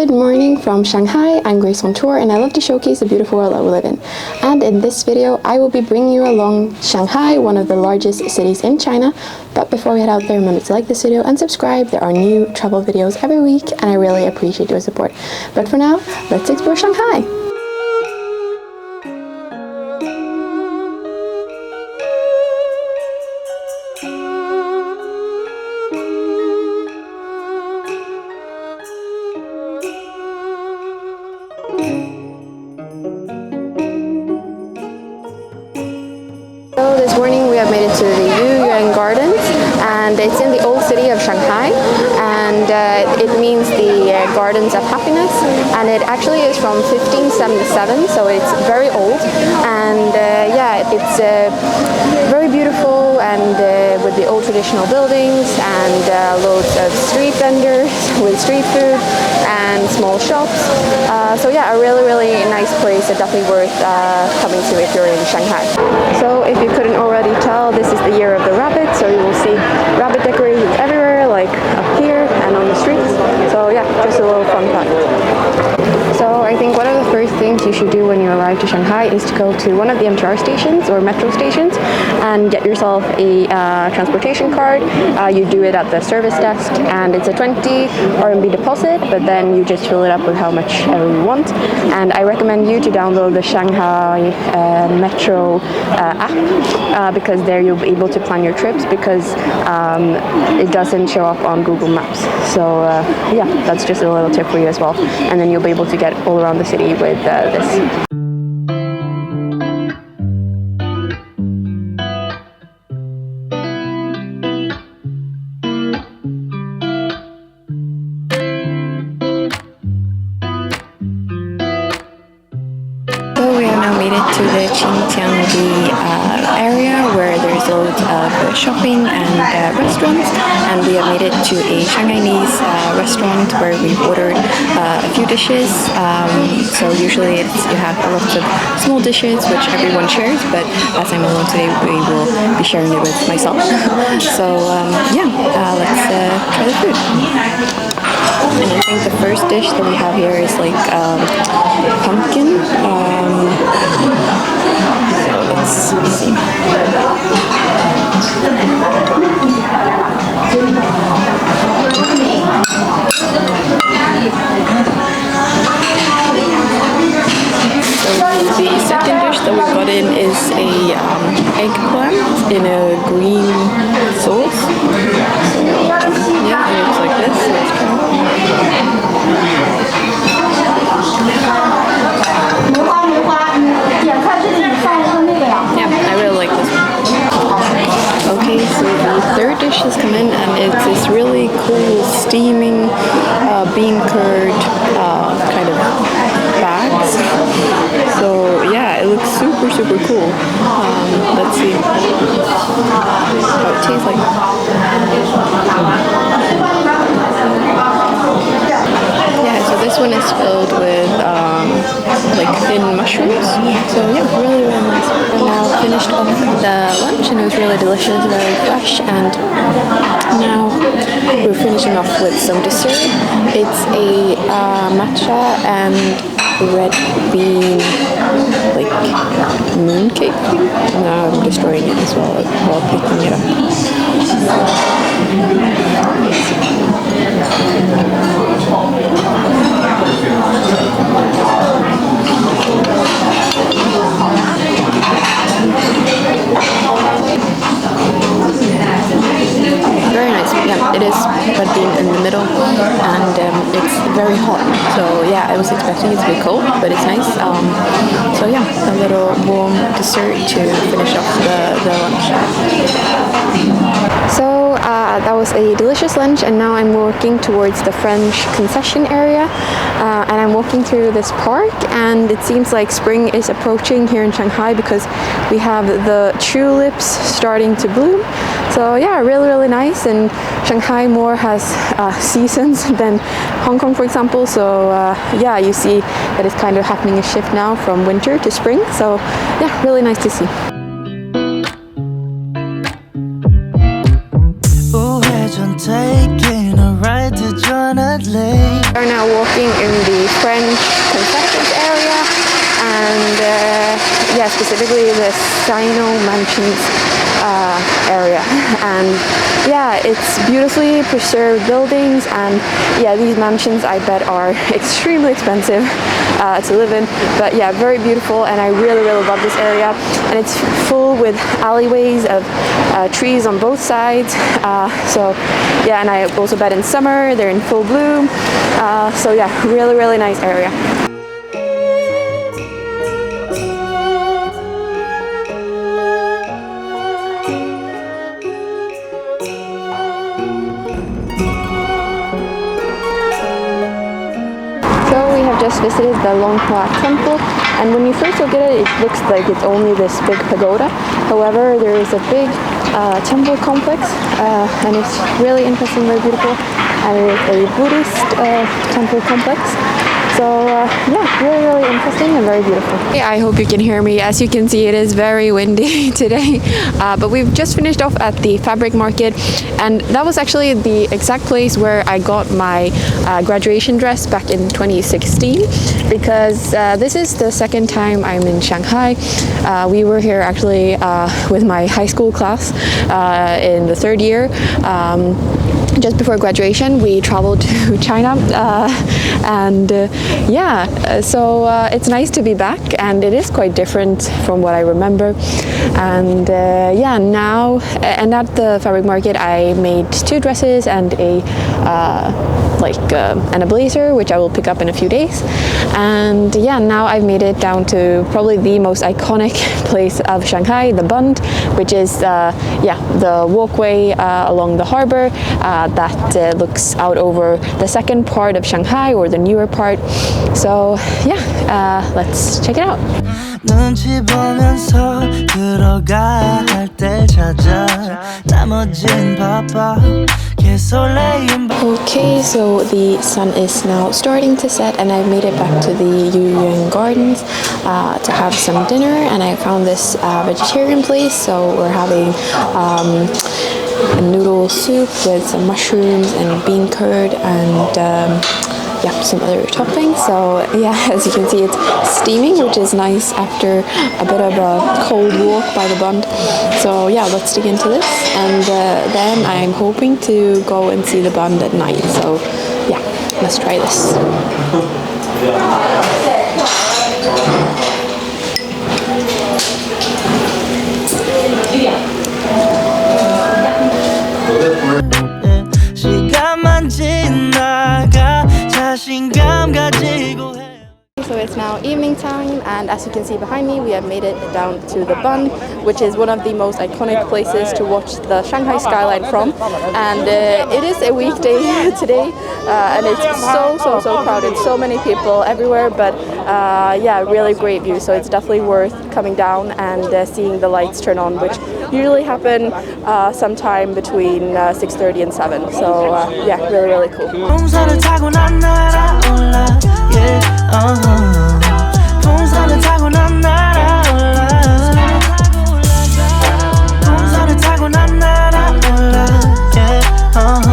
Good morning from Shanghai. I'm Grace on tour and I love to showcase the beautiful world that we live in. And in this video, I will be bringing you along Shanghai, one of the largest cities in China. But before we head out there, remember to like this video and subscribe. There are new travel videos every week and I really appreciate your support. But for now, let's explore Shanghai. So this morning we have made it to the Yuyuan Gardens, and it's in the old city of Shanghai, and it means the Gardens of Happiness, and it actually is from 1577, so it's very old, and yeah, it's very beautiful and with the old traditional buildings and loads of street vendors with street food and small shops. So yeah, a really nice place, definitely worth coming to if you're in Shanghai. So if you couldn't already tell, this is the year of the rabbit, so you will see rabbit decorations everywhere, like up here and on the streets. So yeah, just a little fun fact. So I think one of the first things you should do when you arrive to Shanghai is to go to one of the MTR stations or metro stations and get yourself a transportation card. You do it at the service desk and it's a 20 RMB deposit, but then you just fill it up with how much ever you want. And I recommend you to download the Shanghai Metro app because there you'll be able to plan your trips because it doesn't show up on Google Maps. So yeah, that's just a little tip for you as well. And then you'll be able to get all around the city with this. To the Qingjiangdi area where there's loads of shopping and restaurants, and we have made it to a Shanghainese restaurant where we've ordered a few dishes. So usually you have lots of small dishes which everyone shares, but as I'm alone today we will be sharing it with myself. So yeah, let's try the food. And I think the first dish that we have here is like pumpkin. So let's see. So the second dish that we got in is a eggplant in a green sauce. So yeah, it looks like this. Let's try. Yeah, I really like this one. Okay, so the third dish has come in and it's this really cool steaming bean curd kind of bags. So yeah, it looks super cool. Let's see how it tastes like. Yeah, so this one is filled with like thin mushrooms. So yeah, really nice. We're now finished off the lunch and it was really delicious, very fresh, and now we're finishing off with some dessert. It's a matcha and red bean like mooncake. Now I'm destroying it as well while picking it up. Very nice. Yeah, it is red bean in the middle, and it's very hot. So yeah, I was expecting it to be cold, but it's nice. So yeah, a little warm dessert to finish off the lunch. So that was a delicious lunch, and now I'm walking towards the French concession area, and I'm walking through this park, and it seems like spring is approaching here in Shanghai because we have the tulips starting to bloom. So yeah, really nice, and Shanghai more has seasons than Hong Kong, for example. So yeah, you see that it's kind of happening a shift now from winter to spring. So yeah, really nice to see. Taking a ride to join a lake. We are now walking in the French concessions area, and yeah, specifically the Dino Mansion area. And yeah, it's beautifully preserved buildings, and yeah, these mansions I bet are extremely expensive to live in, but yeah, very beautiful, and I really love this area. And it's full with alleyways of trees on both sides, so yeah, and I also bet in summer they're in full bloom, so yeah, really nice area. Just visited the Longhua Temple, and when you first look at it, it looks like it's only this big pagoda. However, there is a big temple complex, and it's really interesting, very beautiful, and it is a Buddhist temple complex. So yeah, really interesting and very beautiful. Yeah, I hope you can hear me. As you can see, it is very windy today, but we've just finished off at the fabric market, and that was actually the exact place where I got my graduation dress back in 2016, because this is the second time I'm in Shanghai. We were here actually with my high school class in the third year. Just before graduation, we traveled to China, and yeah, so it's nice to be back, and it is quite different from what I remember. And yeah, now, and at the fabric market, I made 2 dresses and a and a blazer, which I will pick up in a few days. And yeah, now I've made it down to probably the most iconic place of Shanghai, the Bund, which is yeah, the walkway along the harbor that looks out over the second part of Shanghai, or the newer part. So yeah, let's check it out. 눈치 보면서 들어가 할 때 찾아 나머진 바빠 Okay, so the sun is now starting to set, and I've made it back to the Yuyuan gardens to have some dinner, and I found this vegetarian place, so we're having a noodle soup with some mushrooms and bean curd and yeah, some other toppings. So yeah, as you can see, it's steaming, which is nice after a bit of a cold walk by the Bund. So yeah, let's dig into this, and then I'm hoping to go and see the Bund at night. So yeah, let's try this. So it's now evening time, and as you can see behind me, we have made it down to the Bund, which is one of the most iconic places to watch the Shanghai skyline from. And it is a weekday today, and it's so crowded, so many people everywhere, but yeah, really great view. So it's definitely worth coming down and seeing the lights turn on, which usually happen sometime between 6:30 and 7. So yeah, really cool. 풍선을 타고 난 날아올라 풍선을 타고 난 날아올라 yeah.